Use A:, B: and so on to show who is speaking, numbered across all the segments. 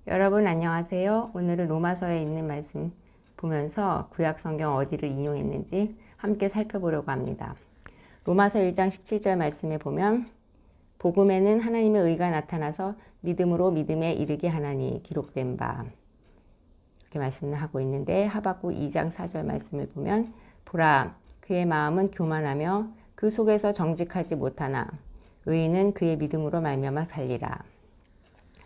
A: 여러분 안녕하세요. 오늘은 로마서에 있는 말씀 보면서 구약 성경 어디를 인용했는지 함께 살펴보려고 합니다. 로마서 1장 17절 말씀에 보면 복음에는 하나님의 의가 나타나서 믿음으로 믿음에 이르게 하나니 기록된 바 이렇게 말씀을 하고 있는데, 하박국 2장 4절 말씀을 보면 보라 그의 마음은 교만하며 그 속에서 정직하지 못하나 의인은 그의 믿음으로 말미암아 살리라.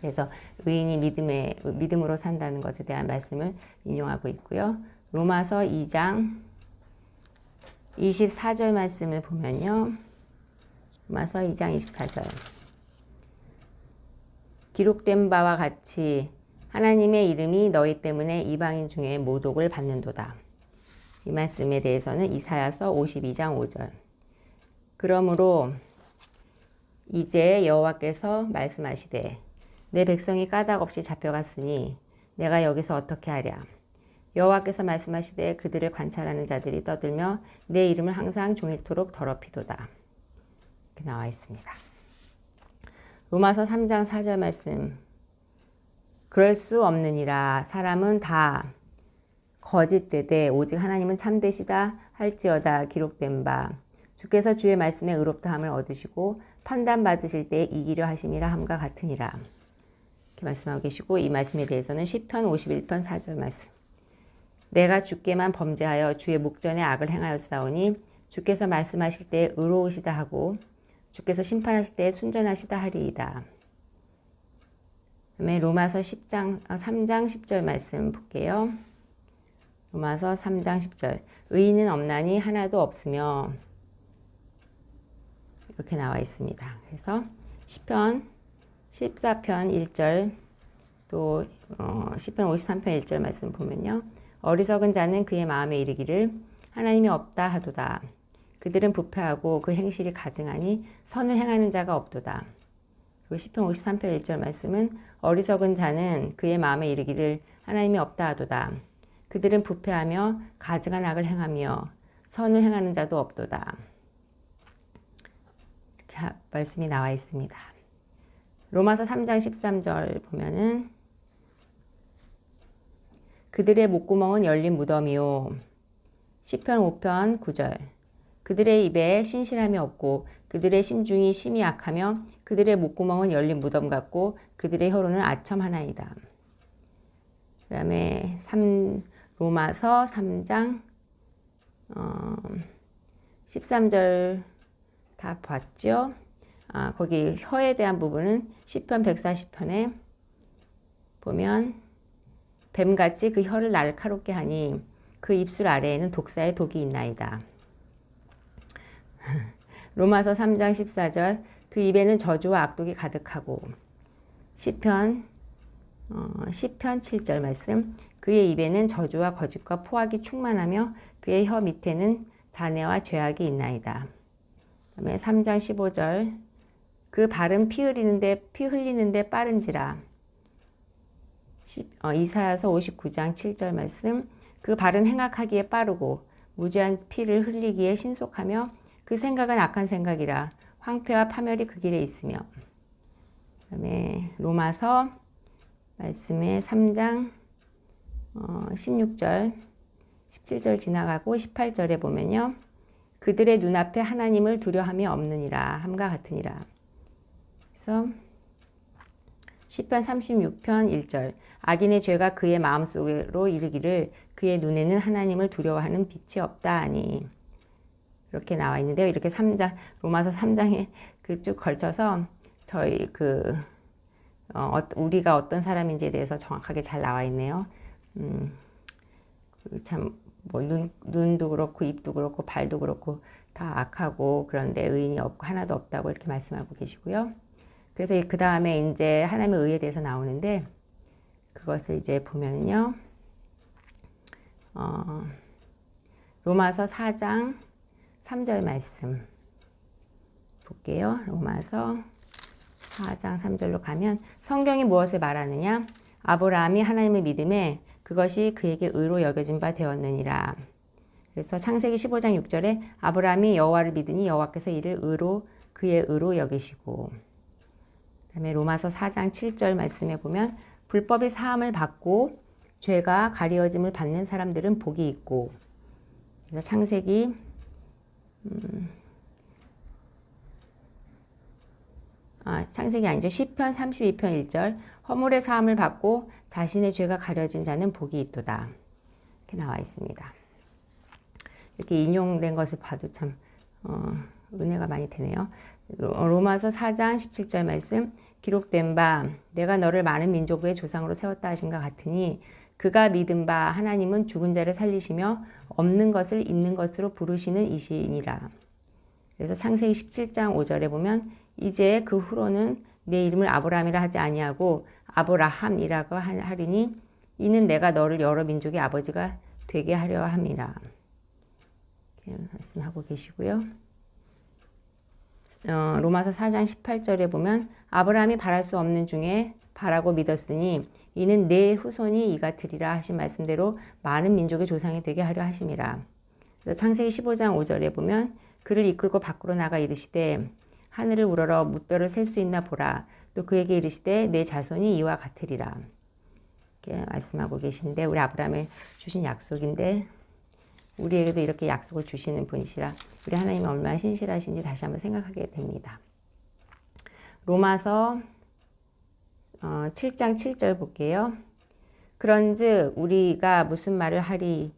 A: 그래서 의인이 믿음으로 산다는 것에 대한 말씀을 인용하고 있고요. 로마서 2장 24절 말씀을 보면요. 로마서 2장 24절. 기록된 바와 같이 하나님의 이름이 너희 때문에 이방인 중에 모독을 받는도다. 이 말씀에 대해서는 이사야서 52장 5절. 그러므로 이제 여호와께서 말씀하시되 내 백성이 까닭없이 잡혀갔으니 내가 여기서 어떻게 하랴. 여호와께서 말씀하시되 그들을 관찰하는 자들이 떠들며 내 이름을 항상 종일토록 더럽히도다. 이렇게 나와 있습니다. 로마서 3장 4절 말씀. 그럴 수 없느니라. 사람은 다 거짓되되 오직 하나님은 참되시다 할지어다. 기록된 바 주께서 주의 말씀에 의롭다함을 얻으시고 판단받으실 때 이기려 하심이라 함과 같으니라. 이렇게 말씀하고 계시고, 이 말씀에 대해서는 시편 51편 4절 말씀. 내가 주께만 범죄하여 주의 목전에 악을 행하였사오니 주께서 말씀하실 때 의로우시다 하고 주께서 심판하실 때 순전하시다 하리이다. 그다음에 로마서 3장 10절 말씀 볼게요. 로마서 3장 10절. 의인은 없나니 하나도 없으며 이렇게 나와 있습니다. 그래서 시편 14편 1절 또 시편 53편 1절 말씀 보면요. 어리석은 자는 그의 마음에 이르기를 하나님이 없다 하도다. 그들은 부패하고 그 행실이 가증하니 선을 행하는 자가 없도다. 그리고 시편 53편 1절 말씀은 어리석은 자는 그의 마음에 이르기를 하나님이 없다 하도다. 그들은 부패하며 가증한 악을 행하며 선을 행하는 자도 없도다. 이렇게 말씀이 나와 있습니다. 로마서 3장 13절 보면은 그들의 목구멍은 열린 무덤이요. 시편 5편 9절. 그들의 입에 신실함이 없고 그들의 심중이 심히 악하며 그들의 목구멍은 열린 무덤 같고 그들의 혀로는 아첨 하나이다. 그 다음에 로마서 3장 13절 다 봤죠? 거기 혀에 대한 부분은 시편 140편에 보면 뱀같이 그 혀를 날카롭게 하니 그 입술 아래에는 독사의 독이 있나이다. 로마서 3장 14절. 그 입에는 저주와 악독이 가득하고 시편 7절 말씀. 그의 입에는 저주와 거짓과 포악이 충만하며 그의 혀 밑에는 잔해와 죄악이 있나이다. 그다음에 3장 15절. 그 발은 피 흘리는데 빠른지라. 이사야서 59장 7절 말씀. 그 발은 행악하기에 빠르고 무지한 피를 흘리기에 신속하며 그 생각은 악한 생각이라 황폐와 파멸이 그 길에 있으며. 그다음에 로마서 말씀에 3장 16절 17절 지나가고 18절에 보면요. 그들의 눈앞에 하나님을 두려함이 없느니라 함과 같으니라. 그래서 시편 36편 1절. 악인의 죄가 그의 마음속으로 이르기를 그의 눈에는 하나님을 두려워하는 빛이 없다 하니. 이렇게 나와 있는데요. 이렇게 로마서 3장에 쭉 걸쳐서 저희 우리가 어떤 사람인지에 대해서 정확하게 잘 나와 있네요. 참 뭐 눈도 그렇고 입도 그렇고 발도 그렇고 다 악하고 그런데 의인이 없고 하나도 없다고 이렇게 말씀하고 계시고요. 그래서 그 다음에 이제 하나님의 의에 대해서 나오는데, 그것을 이제 보면요. 로마서 4장 3절 말씀 볼게요. 로마서 4장 3절로 가면 성경이 무엇을 말하느냐? 아브라함이 하나님을 믿음에 그것이 그에게 의로 여겨진 바 되었느니라. 그래서 창세기 15장 6절에 아브라함이 여호와를 믿으니 여호와께서 이를 그의 의로 여기시고. 그다음에 로마서 4장 7절 말씀에 보면 불법의 사함을 받고 죄가 가리워짐을 받는 사람들은 복이 있고. 그래서 창세기 창세기 아니죠. 시편 32편 1절 허물의 사함을 받고 자신의 죄가 가려진 자는 복이 있도다. 이렇게 나와 있습니다. 이렇게 인용된 것을 봐도 참 은혜가 많이 되네요. 로마서 4장 17절 말씀 기록된 바 내가 너를 많은 민족의 조상으로 세웠다 하신것 같으니 그가 믿은 바 하나님은 죽은 자를 살리시며 없는 것을 있는 것으로 부르시는 이시니라. 그래서 창세기 17장 5절에 보면 이제 그 후로는 내 이름을 아브라함이라 하지 아니하고 아브라함이라고 하리니 이는 내가 너를 여러 민족의 아버지가 되게 하려 함이라. 이렇게 말씀하고 계시고요. 로마서 4장 18절에 보면 아브라함이 바랄 수 없는 중에 바라고 믿었으니 이는 내 후손이 이가 되리라 하신 말씀대로 많은 민족의 조상이 되게 하려 하심이라. 그래서 창세기 15장 5절에 보면 그를 이끌고 밖으로 나가 이르시되 하늘을 우러러 무뼈를 셀 수 있나 보라. 또 그에게 이르시되 내 자손이 이와 같으리라. 이렇게 말씀하고 계신데 우리 아브라함에 주신 약속인데 우리에게도 이렇게 약속을 주시는 분이시라 우리 하나님이 얼마나 신실하신지 다시 한번 생각하게 됩니다. 로마서 7장 7절 볼게요. 그런즉 우리가 무슨 말을 하리요?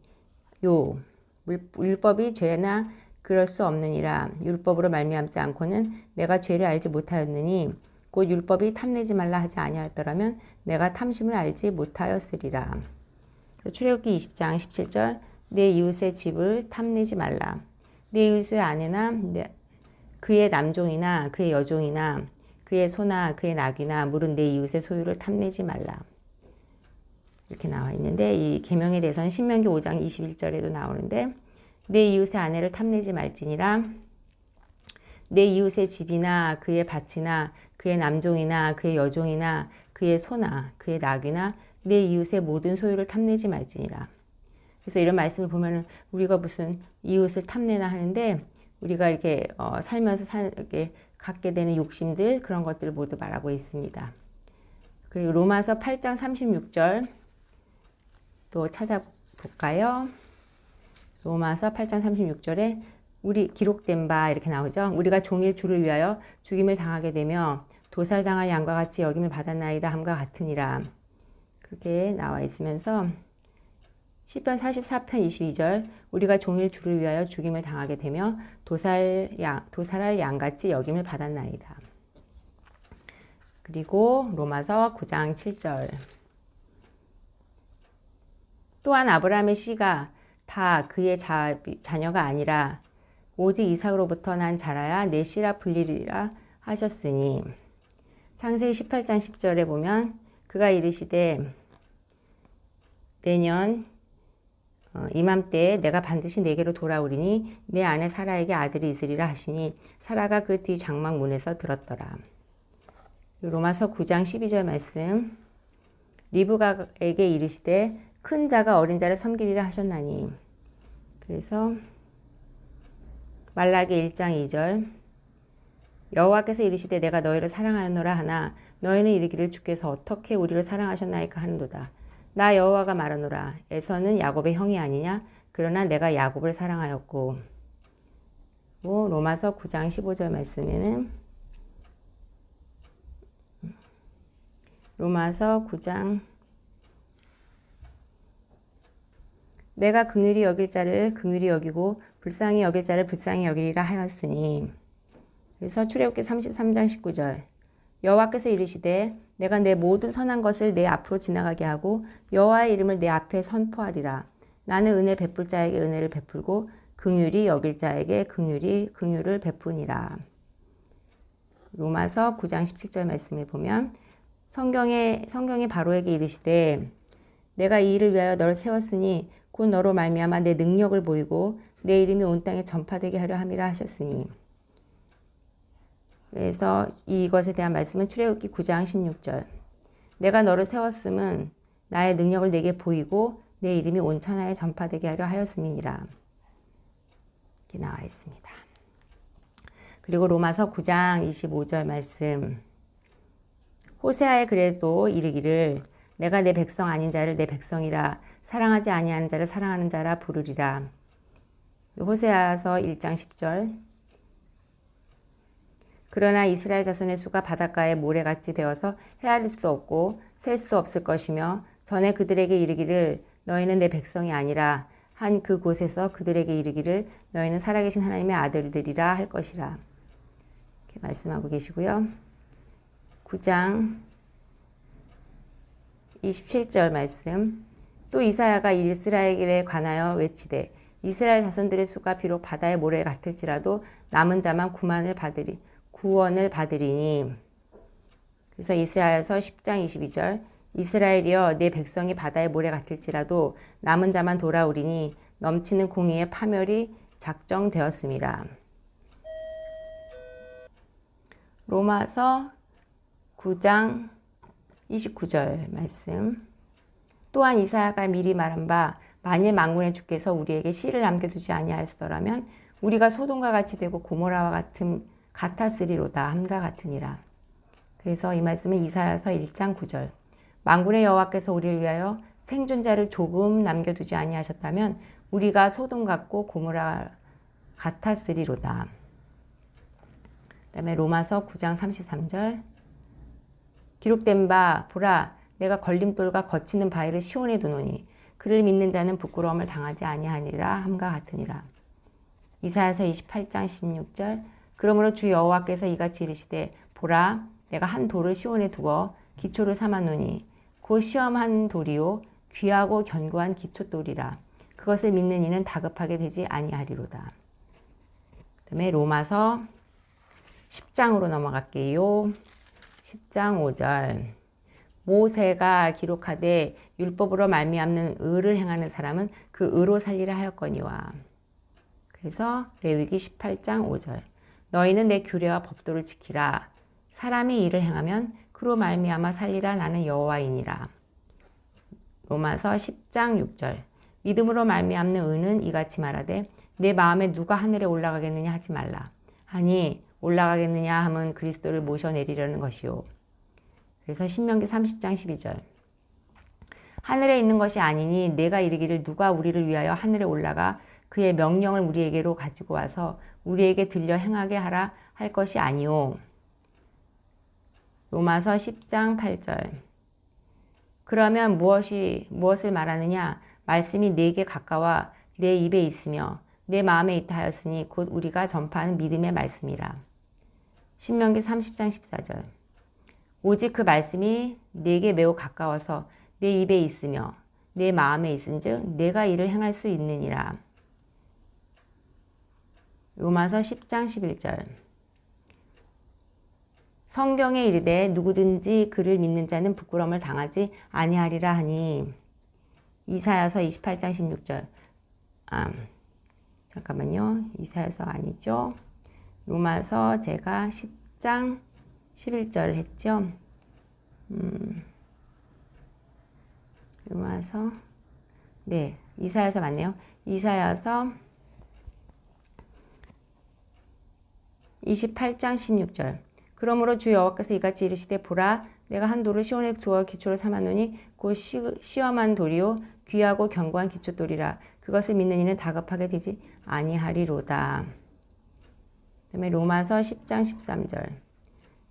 A: 율법이 죄나 그럴 수 없느니라. 율법으로 말미암지 않고는 내가 죄를 알지 못하였느니 곧 율법이 탐내지 말라 하지 아니하였더라면 내가 탐심을 알지 못하였으리라. 출애굽기 20장 17절 내 이웃의 집을 탐내지 말라. 내 이웃의 아내나 그의 남종이나 그의 여종이나 그의 소나 그의 낙이나 물은 내 이웃의 소유를 탐내지 말라. 이렇게 나와 있는데 이 계명에 대해서는 신명기 5장 21절에도 나오는데 내 이웃의 아내를 탐내지 말지니라. 내 이웃의 집이나 그의 밭이나 그의 남종이나 그의 여종이나 그의 소나 그의 낙이나 내 이웃의 모든 소유를 탐내지 말지니라. 그래서 이런 말씀을 보면은 우리가 무슨 이웃을 탐내나 하는데 우리가 이렇게 살면서 이렇게 갖게 되는 욕심들 그런 것들을 모두 말하고 있습니다. 그리고 로마서 8장 36절 또 찾아볼까요? 로마서 8장 36절에 우리 기록된 바 이렇게 나오죠. 우리가 종일 주를 위하여 죽임을 당하게 되며 도살당할 양과 같이 여김을 받았나이다 함과 같으니라. 그렇게 나와 있으면서 시편 44편 22절 우리가 종일 주를 위하여 죽임을 당하게 되며 도살할 양같이 여김을 받았나이다. 그리고 로마서 9장 7절 또한 아브라함의 씨가 다 그의 자녀가 아니라 오직 이삭으로부터 난 자라야 내 씨라 불리리라 하셨으니 창세기 18장 10절에 보면 그가 이르시되 내년 이맘때에 내가 반드시 내게로 돌아오리니 내 아내 사라에게 아들이 있으리라 하시니 사라가 그 뒤 장막 문에서 들었더라. 로마서 9장 12절 말씀 리브가에게 이르시되 큰 자가 어린 자를 섬기리라 하셨나니. 그래서 말라기 1장 2절 여호와께서 이르시되 내가 너희를 사랑하였노라 하나 너희는 이르기를 주께서 어떻게 우리를 사랑하셨나이까 하는도다. 나 여호와가 말하노라 에서는 야곱의 형이 아니냐 그러나 내가 야곱을 사랑하였고. 로마서 9장 15절 말씀에는 로마서 9장 내가 긍휼히 여길 자를 긍휼히 여기고 불쌍히 여길 자를 불쌍히 여기리라 하였으니. 그래서 출애굽기 33장 19절 여호와께서 이르시되 내가 내 모든 선한 것을 내 앞으로 지나가게 하고 여호와의 이름을 내 앞에 선포하리라. 나는 은혜 베풀 자에게 은혜를 베풀고 긍휼히 여길 자에게 긍휼을 베푸니라. 로마서 9장 17절 말씀에 보면 성경에 바로에게 이르시되 내가 이 일을 위하여 너를 세웠으니 곧 너로 말미암아 내 능력을 보이고 내 이름이 온 땅에 전파되게 하려 함이라 하셨으니. 그래서 이것에 대한 말씀은 출애굽기 9장 16절 내가 너를 세웠음은 나의 능력을 내게 보이고 내 이름이 온 천하에 전파되게 하려 하였음이니라. 이렇게 나와 있습니다. 그리고 로마서 9장 25절 말씀 호세아에 그래도 이르기를 내가 내 백성 아닌 자를 내 백성이라 사랑하지 아니하는 자를 사랑하는 자라 부르리라. 호세아서 1장 10절. 그러나 이스라엘 자손의 수가 바닷가의 모래같이 되어서 헤아릴 수도 없고 셀 수도 없을 것이며 전에 그들에게 이르기를 너희는 내 백성이 아니라 한 그곳에서 그들에게 이르기를 너희는 살아계신 하나님의 아들들이라 할 것이라. 이렇게 말씀하고 계시고요. 9장 27절 말씀. 또 이사야가 이스라엘에 관하여 외치되 이스라엘 자손들의 수가 비록 바다의 모래 같을지라도 남은 자만 구원을 받으리니. 그래서 이사야서 10장 22절. 이스라엘이여 내 백성이 바다의 모래 같을지라도 남은 자만 돌아오리니 넘치는 공의의 파멸이 작정되었습니다. 로마서 9장 29절 말씀. 또한 이사야가 미리 말한 바 만일 만군의 주께서 우리에게 씨를 남겨두지 아니하였더라면 우리가 소돔과 같이 되고 고모라와 같았으리로다 함과 같으니라. 그래서 이 말씀은 이사야서 1장 9절. 만군의 여호와께서 우리를 위하여 생존자를 조금 남겨두지 아니하셨다면 우리가 소돔 같고 고모라 같았으리로다. 그 다음에 로마서 9장 33절. 기록된 바 보라 내가 걸림돌과 거치는 바위를 시온에 두노니 그를 믿는 자는 부끄러움을 당하지 아니하니라 함과 같으니라. 이사야서 28장 16절. 그러므로 주 여호와께서 이같이 이르시되 보라 내가 한 돌을 시온에 두어 기초를 삼았노니 곧 시험한 돌이요 귀하고 견고한 기초돌이라. 그것을 믿는 이는 다급하게 되지 아니하리로다. 그 다음에 로마서 10장으로 넘어갈게요. 10장 5절. 모세가 기록하되 율법으로 말미암는 의를 행하는 사람은 그 의로 살리라 하였거니와. 그래서 레위기 18장 5절. 너희는 내 규례와 법도를 지키라. 사람이 이를 행하면 그로 말미암아 살리라. 나는 여호와이니라. 로마서 10장 6절. 믿음으로 말미암는 의는 이같이 말하되 내 마음에 누가 하늘에 올라가겠느냐 하지 말라. 하니 올라가겠느냐 함은 그리스도를 모셔내리려는 것이요. 그래서 신명기 30장 12절. 하늘에 있는 것이 아니니 내가 이르기를 누가 우리를 위하여 하늘에 올라가 그의 명령을 우리에게로 가지고 와서 우리에게 들려 행하게 하라 할 것이 아니오. 로마서 10장 8절. 그러면 무엇을 말하느냐? 말씀이 내게 가까워 내 입에 있으며 내 마음에 있다 하였으니 곧 우리가 전파하는 믿음의 말씀이라. 신명기 30장 14절. 오직 그 말씀이 내게 매우 가까워서 내 입에 있으며 내 마음에 있은즉 내가 이를 행할 수 있느니라. 로마서 10장 11절. 성경에 이르되 누구든지 그를 믿는 자는 부끄러움을 당하지 아니하리라 하니. 이사야서 28장 16절. 잠깐만요. 이사야서 아니죠. 로마서 제가 10장 11절 했죠. 로마서 네 이사야서 맞네요. 이사야서 28장 16절. 그러므로 주 여호와께서 이같이 이르시되 보라 내가 한 돌을 시온에 두어 기초를 삼았노니 곧 시험한 돌이요 귀하고 견고한 기초돌이라. 그것을 믿는 이는 다급하게 되지 아니하리로다. 그 다음에 로마서 10장 13절.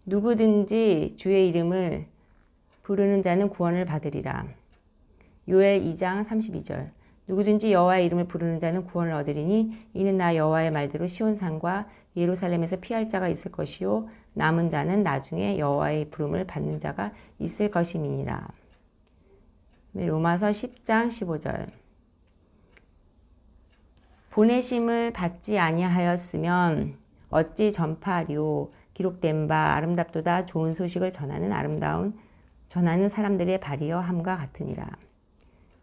A: 누구든지 주의 이름을 부르는 자는 구원을 받으리라. 요엘 2장 32절. 누구든지 여호와의 이름을 부르는 자는 구원을 얻으리니 이는 나 여호와의 말대로 시온산과 예루살렘에서 피할 자가 있을 것이요 남은 자는 나중에 여호와의 부름을 받는 자가 있을 것임이니라. 로마서 10장 15절. 보내심을 받지 아니하였으면 어찌 전파하리오. 기록된 바 아름답도다 좋은 소식을 전하는 사람들의 발이여 함과 같으니라.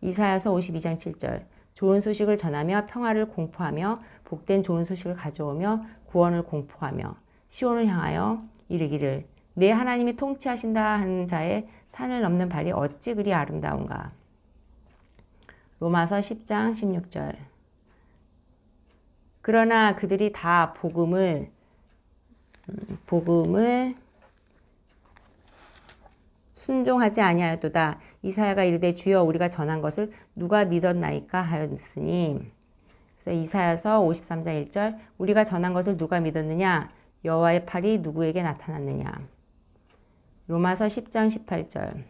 A: 이사야서 52장 7절. 좋은 소식을 전하며 평화를 공포하며 복된 좋은 소식을 가져오며 구원을 공포하며 시온을 향하여 이르기를 내 하나님이 통치하신다 하는 자의 산을 넘는 발이 어찌 그리 아름다운가. 로마서 10장 16절. 그러나 그들이 다 복음을 순종하지 아니하였도다. 이사야가 이르되 주여 우리가 전한 것을 누가 믿었나이까 하였으니. 그래서 이사야서 53장 1절 우리가 전한 것을 누가 믿었느냐 여호와의 팔이 누구에게 나타났느냐. 로마서 10장 18절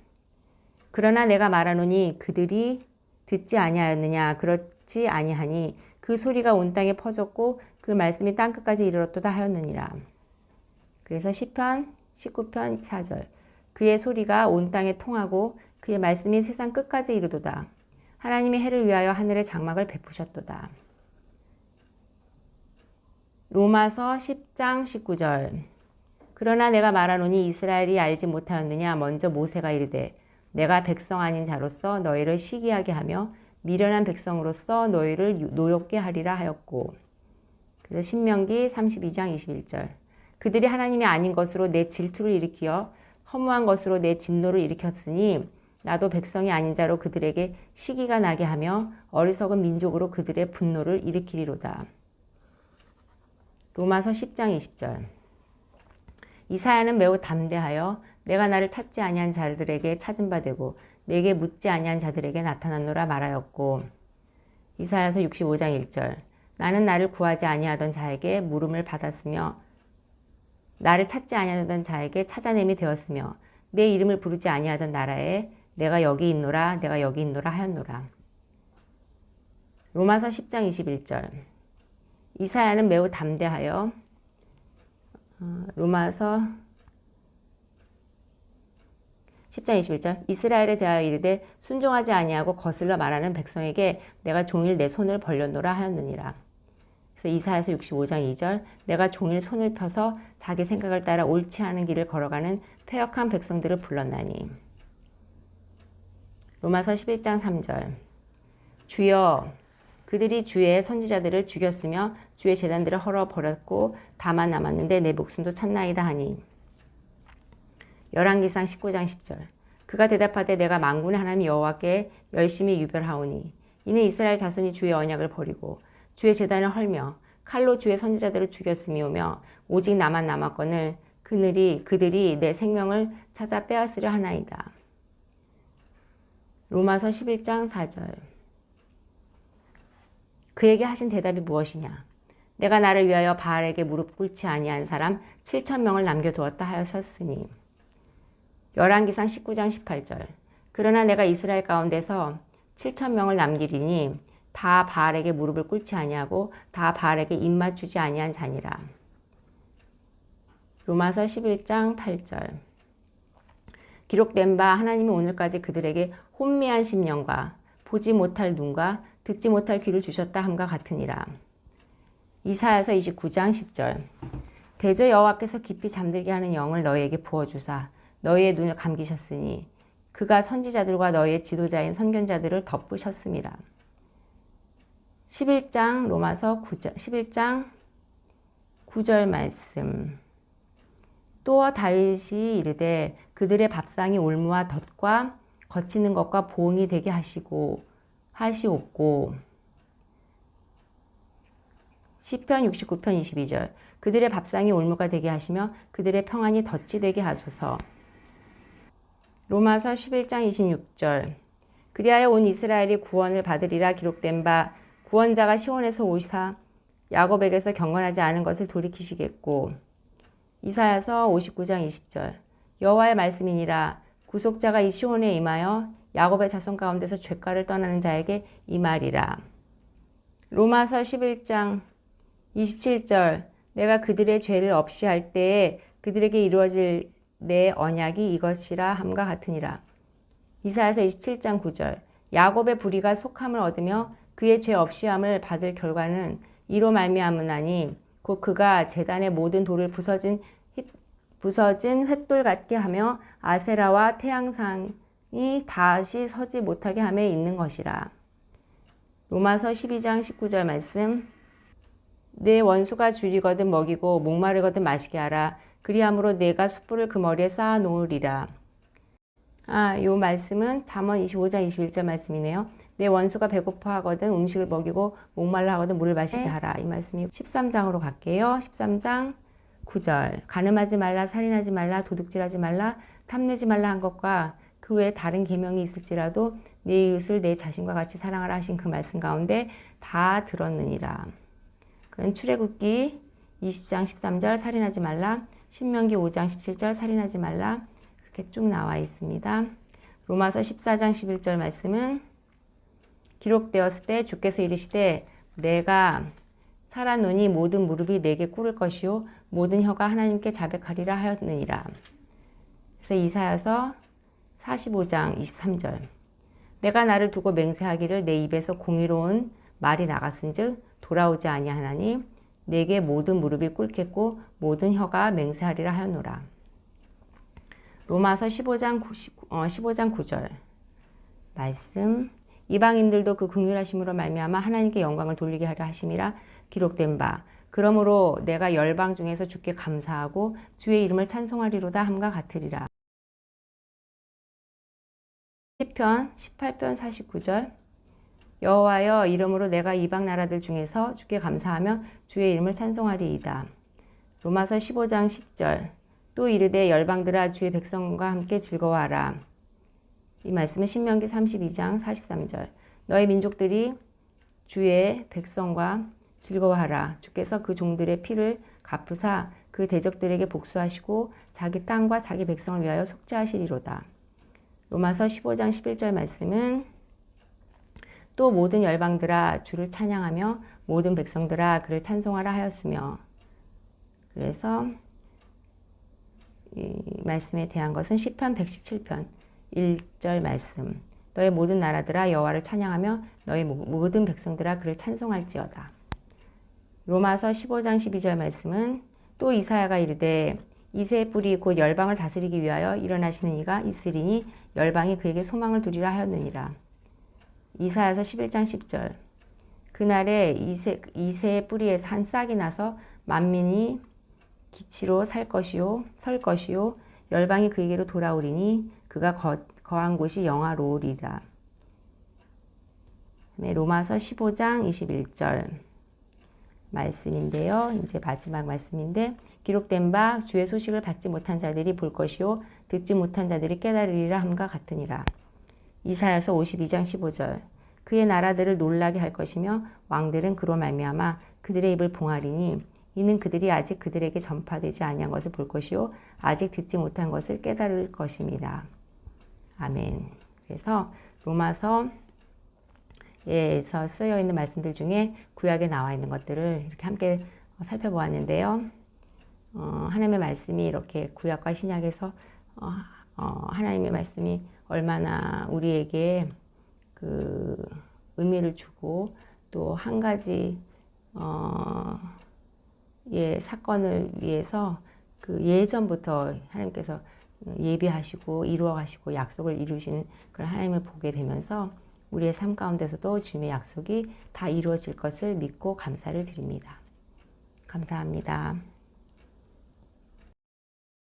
A: 그러나 내가 말하노니 그들이 듣지 아니하였느냐 그렇지 아니하니 그 소리가 온 땅에 퍼졌고 그 말씀이 땅끝까지 이르렀도다 하였느니라. 그래서 시편 19편 4절 그의 소리가 온 땅에 통하고 그의 말씀이 세상 끝까지 이르도다. 하나님이 해를 위하여 하늘의 장막을 베푸셨도다. 로마서 10장 19절 그러나 내가 말하노니 이스라엘이 알지 못하였느냐 먼저 모세가 이르되 내가 백성 아닌 자로서 너희를 시기하게 하며 미련한 백성으로서 너희를 노엽게 하리라 하였고. 그래서 신명기 32장 21절 그들이 하나님이 아닌 것으로 내 질투를 일으키어 허무한 것으로 내 진노를 일으켰으니 나도 백성이 아닌 자로 그들에게 시기가 나게 하며 어리석은 민족으로 그들의 분노를 일으키리로다. 로마서 10장 20절 이사야는 매우 담대하여 내가 나를 찾지 아니한 자들에게 찾은 바 되고 내게 묻지 아니한 자들에게 나타났노라 말하였고. 이사야서 65장 1절 나는 나를 구하지 아니하던 자에게 물음을 받았으며 나를 찾지 아니하던 자에게 찾아냄이 되었으며 내 이름을 부르지 아니하던 나라에 내가 여기 있노라 내가 여기 있노라 하였노라. 로마서 10장 21절 이사야는 매우 담대하여 로마서 10장 21절 이스라엘에 대하여 이르되 순종하지 아니하고 거슬러 말하는 백성에게 내가 종일 내 손을 벌렸노라 하였느니라. 그래서 이사야서 65장 2절 내가 종일 손을 펴서 자기 생각을 따라 옳지 않은 길을 걸어가는 패역한 백성들을 불렀나니. 로마서 11장 3절 주여 그들이 주의 선지자들을 죽였으며 주의 제단들을 헐어버렸고 다만 남았는데 내 목숨도 찾나이다 하니. 열왕기상 19장 10절 그가 대답하되 내가 만군의 하나님 여호와께 열심히 유별하오니 이는 이스라엘 자손이 주의 언약을 버리고 주의 제단을 헐며 칼로 주의 선지자들을 죽였음이오며 오직 나만 남았거늘 그들이 내 생명을 찾아 빼앗으려 하나이다. 로마서 11장 4절 그에게 하신 대답이 무엇이냐 내가 나를 위하여 바알에게 무릎 꿇지 아니한 사람 7,000명을 남겨두었다 하셨으니. 열왕기상 19장 18절 그러나 내가 이스라엘 가운데서 7,000명을 남기리니 다 바알에게 무릎을 꿇지 아니하고 다 바알에게 입맞추지 아니한 자니라. 로마서 11장 8절 기록된 바 하나님이 오늘까지 그들에게 혼미한 심령과 보지 못할 눈과 듣지 못할 귀를 주셨다 함과 같으니라. 이사야서 29장 10절 대저 여호와께서 깊이 잠들게 하는 영을 너희에게 부어주사 너희의 눈을 감기셨으니 그가 선지자들과 너희의 지도자인 선견자들을 덮으셨음이라. 11장 로마서 9절 11장 9절 말씀 또 다윗이 이르되 그들의 밥상이 올무와 덫과 거치는 것과 보응이 되게 하시옵고. 시편 69편 22절 그들의 밥상이 올무가 되게 하시며 그들의 평안이 덫이 되게 하소서. 로마서 11장 26절 그리하여 온 이스라엘이 구원을 받으리라 기록된 바 구원자가 시온에서 오시사 야곱에게서 경건하지 않은 것을 돌이키시겠고. 이사야서 59장 20절 여호와의 말씀이니라 구속자가 이 시온에 임하여 야곱의 자손 가운데서 죄가를 떠나는 자에게 임하리라. 로마서 11장 27절 내가 그들의 죄를 없이 할 때에 그들에게 이루어질 내 언약이 이것이라 함과 같으니라. 이사야서 27장 9절 야곱의 불의가 속함을 얻으며 그의 죄 없이함을 받을 결과는 이로 말미암으나니 곧 그가 제단의 모든 돌을 부서진 횃돌 같게 하며 아세라와 태양상이 다시 서지 못하게 함에 있는 것이라. 로마서 12장 19절 말씀 내 원수가 줄이거든 먹이고 목마르거든 마시게 하라. 그리함으로 내가 숯불을 그 머리에 쌓아 놓으리라. 요 말씀은 잠언 25장 21절 말씀이네요. 내 원수가 배고파하거든 음식을 먹이고 목말라 하거든 물을 마시게 하라. 이 말씀이 13장으로 갈게요. 13장 9절 가늠하지 말라 살인하지 말라 도둑질하지 말라 탐내지 말라 한 것과 그 외에 다른 계명이 있을지라도 내 이웃을 내 자신과 같이 사랑하라 하신 그 말씀 가운데 다 들었느니라. 그건 출애굽기 20장 13절 살인하지 말라, 신명기 5장 17절 살인하지 말라, 이렇게 쭉 나와 있습니다. 로마서 14장 11절 말씀은 기록되었을 때 주께서 이르시되 내가 살아노니 모든 무릎이 내게 꿇을 것이요 모든 혀가 하나님께 자백하리라 하였느니라. 그래서 이사야서 45장 23절 내가 나를 두고 맹세하기를 내 입에서 공의로운 말이 나갔은즉 돌아오지 아니하나니 내게 모든 무릎이 꿇겠고 모든 혀가 맹세하리라 하였노라. 로마서 15장 9절 말씀 이방인들도 그 긍휼하심으로 말미암아 하나님께 영광을 돌리게 하려 하심이라 기록된 바 그러므로 내가 열방 중에서 주께 감사하고 주의 이름을 찬송하리로다 함과 같으리라. 시편 18편 49절 여호와여 이름으로 내가 이방 나라들 중에서 주께 감사하며 주의 이름을 찬송하리이다. 로마서 15장 10절 또 이르되 열방들아 주의 백성과 함께 즐거워하라. 이 말씀은 신명기 32장 43절 너희 민족들이 주의 백성과 즐거워하라. 주께서 그 종들의 피를 갚으사 그 대적들에게 복수하시고 자기 땅과 자기 백성을 위하여 속죄하시리로다. 로마서 15장 11절 말씀은 또 모든 열방들아 주를 찬양하며 모든 백성들아 그를 찬송하라 하였으며 그래서 이 말씀에 대한 것은 시편 117편 1절 말씀 너희 모든 나라들아 여호와를 찬양하며 너희 모든 백성들아 그를 찬송할지어다. 로마서 15장 12절 말씀은 또 이사야가 이르되 이새의 뿌리 곧 열방을 다스리기 위하여 일어나시는 이가 있으리니 열방이 그에게 소망을 두리라 하였느니라. 이사야서 11장 10절 그날에 이새의 뿌리에서 한 싹이 나서 만민이 기치로 설 것이요 열방이 그에게로 돌아오리니 그가 거한 곳이 영화로우리라. 로마서 15장 21절 말씀인데요. 이제 마지막 말씀인데 기록된 바 주의 소식을 받지 못한 자들이 볼 것이요 듣지 못한 자들이 깨달으리라 함과 같으니라. 이사야서 52장 15절 그의 나라들을 놀라게 할 것이며 왕들은 그로 말미암아 그들의 입을 봉하리니 이는 그들이 아직 그들에게 전파되지 아니한 것을 볼 것이요 아직 듣지 못한 것을 깨달을 것임이라. 아멘. 그래서 로마서에서 쓰여 있는 말씀들 중에 구약에 나와 있는 것들을 이렇게 함께 살펴보았는데요. 하나님의 말씀이 이렇게 구약과 신약에서 하나님의 말씀이 얼마나 우리에게 그 의미를 주고 또 한 가지 사건을 위해서 그 예전부터 하나님께서 예비하시고 이루어 가시고 약속을 이루시는 그런 하나님을 보게 되면서 우리의 삶 가운데서도 주님의 약속이 다 이루어질 것을 믿고 감사를 드립니다. 감사합니다.